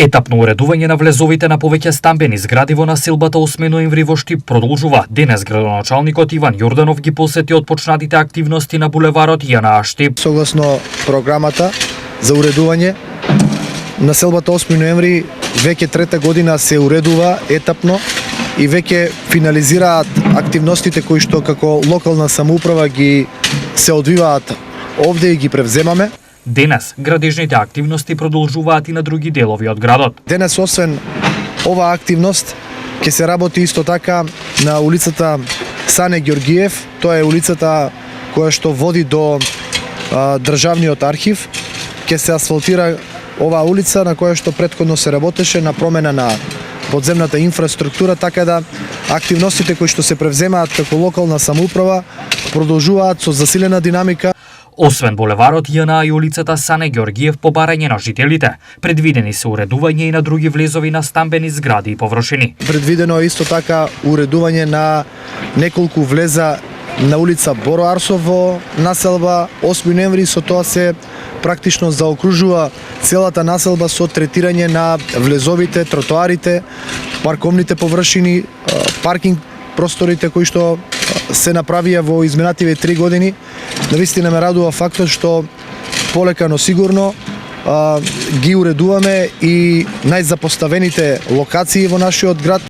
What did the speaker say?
Етапно уредување на влезовите на повеќе стамбени згради во населбата 8 ноември во Штип продолжува. Денес градоначалникот Иван Јорданов ги посети отпочнатите активности на булеварот Јана Штип. Согласно програмата за уредување, населбата 8 ноември веќе трета година се уредува етапно и веќе финализираат активностите кои што како локална самоуправа ги се одвиваат овде и ги превземаме. Денес градежните активности продолжуваат и на други делови од градот. Денес освен оваа активност ќе се работи исто така на улицата Сане Ѓоргиев. Тоа е улицата која што води до Државниот архив. Ќе се асфалтира оваа улица на која што претходно се работеше на промена на подземната инфраструктура, така да активностите кои што се превземаат како локална самоуправа продолжуваат со засилена динамика. Освен булеварот Јана и улицата Сане Ѓоргиев по барање на жителите, предвидени се уредување и на други влезови на стамбени згради и површини. Предвидено е исто така уредување на неколку влеза на улица Боро Арсов во населба 8 ноември, со тоа се практично заокружува целата населба со третирање на влезовите, тротоарите, парковните површини, паркинг просторите кои што се направија во изминативе 3 години. Навистина ме радува фактот што полека но сигурно ги уредуваме и најзапоставените локации во нашиот град.